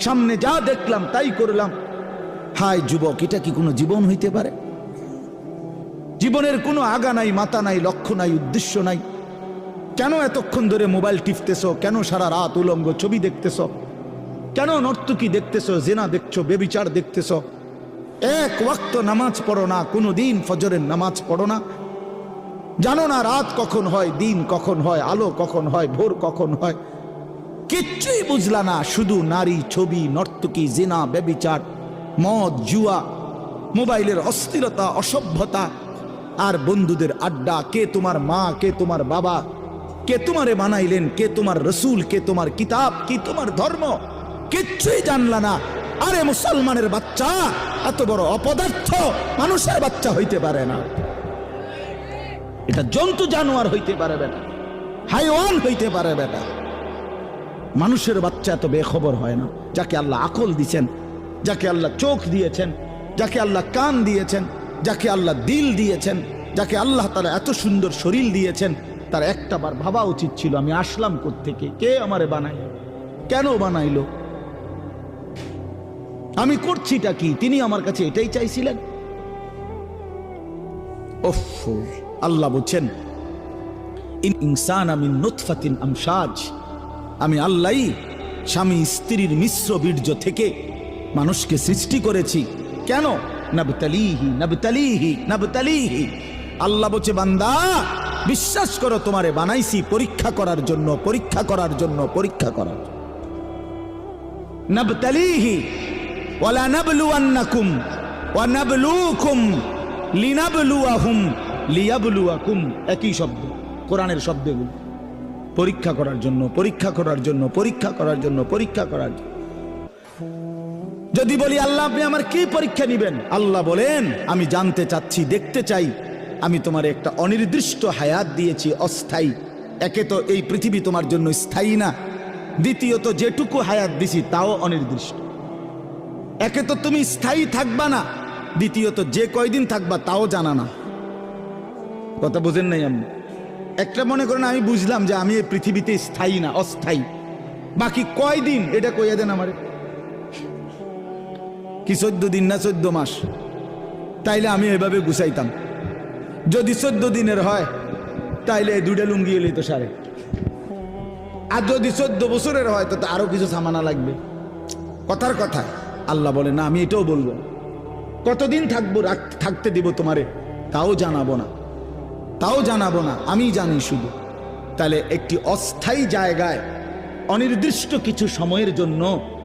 সামনে যা দেখলাম তাই করলাম। হায় যুবক, এটা কি কোনো জীবন হইতে পারে? জীবনের কোনো আগা নাই, মাথা নাই, লক্ষ্য নাই, উদ্দেশ্য নাই। কেন এতক্ষণ ধরে মোবাইল টিপতেছ? কেন সারা রাত উলঙ্গ ছবি দেখতেছ? কেন নর্তকী দেখতেছ, জেনা দেখছো, বেবিচার দেখতেছ? এক ওয়াক্ত নামাজ পড়ো না, কোনোদিন ফজরের নামাজ পড়ো না। জানো না রাত কখন হয়, দিন কখন হয়, আলো কখন হয়, ভোর কখন হয়? কিচ্ছুই বুঝলা না। শুধু নারী, ছবি, নর্তকী, জেনা, বেবিচার, মদ, জুয়া, মোবাইলের অস্থিরতা, অসভ্যতা, আর বন্ধুদের আড্ডা। কে তোমার মা, কে তোমার বাবা, কে তোমারে বানাইলেন, কে তোমার রসুল, কে তোমার কিতাব, কি তোমার ধর্ম, কিচ্ছুই জানলা না। আরে মুসলমানের বাচ্চা এত বড় অপদার্থ মানুষের বাচ্চা হইতে পারে না। এটা জন্তু জানোয়ার হইতে পারে বেটা, হাইওয়ান হইতে পারে বেটা। মানুষের বাচ্চা এত বেখবর হয় না। যাকে আল্লাহ আকল দিয়েছেন, যাকে আল্লাহ চোখ দিয়েছেন, যাকে আল্লাহ কান দিয়েছেন, যাকে আল্লাহ দিল দিয়েছেন, যাকে আল্লাহ তাআলা এত সুন্দর শরীর দিয়েছেন, তার একটা বার ভাবা উচিত ছিল আমি আসলাম কোত্থেকে, কে আমারে বানাইল, কেন বানাইলো, আমি করছিটা কি? তিনি আমার কাছে এটাই চাইছিলেন। ওফ, আল্লাহ বলছেন ইনসানা মিন নুতফাতিন আমশাজ, আমি আল্লাহই স্বামী স্ত্রীর মিশ্র বীর্য থেকে মানুষকে সৃষ্টি করেছি। কেন? নাবতালিহি নাবতালিহি নাবতালিহি। আল্লাহ বলছে বান্দা বিশ্বাস করো, তোমারে বানাইছি পরীক্ষা করার জন্য, পরীক্ষা করার জন্য, পরীক্ষা করার জন্য। নাবতালিহি ওয়ালা নাবলুয়ান্নাকুম ওয়া নাবলুকুম লিনাবলুয়াহুম লিয়াবলুয়াকুম, একই শব্দ, কোরআনের শব্দগুলো। পরীক্ষা করার জন্য, পরীক্ষা করার জন্য, পরীক্ষা করার জন্য, পরীক্ষা করার জন্য। যদি বলি আল্লাহ আপনি আমার কি পরীক্ষা নিবেন, আল্লাহ বলেন আমি জানতে চাচ্ছি, দেখতে চাই আমি তোমার একটা অনির্দিষ্ট হায়াত দিয়েছি, অস্থায়ী। একে তো এই পৃথিবী তোমার জন্য স্থায়ী না, দ্বিতীয়ত যেটুকু হায়াত দিছি তাও অনির্দিষ্ট। একে তো তুমি স্থায়ী থাকবা না, দ্বিতীয়ত যে কয়দিন থাকবা তাও জানা না। কথা বুঝেন নাই? আমি একটা মনে করেন আমি বুঝলাম যে আমি এই পৃথিবীতে স্থায়ী না, অস্থায়ী, বাকি কয়দিন এটা কইয়া দেন আমারে। কি 14 দিন না 14 মাস? তাইলে আমি এভাবে গুছাইতাম। যদি 14 দিনের হয় তাইলে দুইটা লুঙ্গি এলেই তো সারে। আর যদি 14 বছরের হয় তো আরো কিছু সামানা লাগবে। কথার কথা আল্লাহ বলে না, আমি এটাও বলবো। কতদিন থাকবো, থাকতে দিব তোমারে তাও জানাবো না, তাও জানাবো না, আমি জানি শুধু। তাহলে একটি অস্থায়ী জায়গায় অনির্দিষ্ট কিছু সময়ের জন্য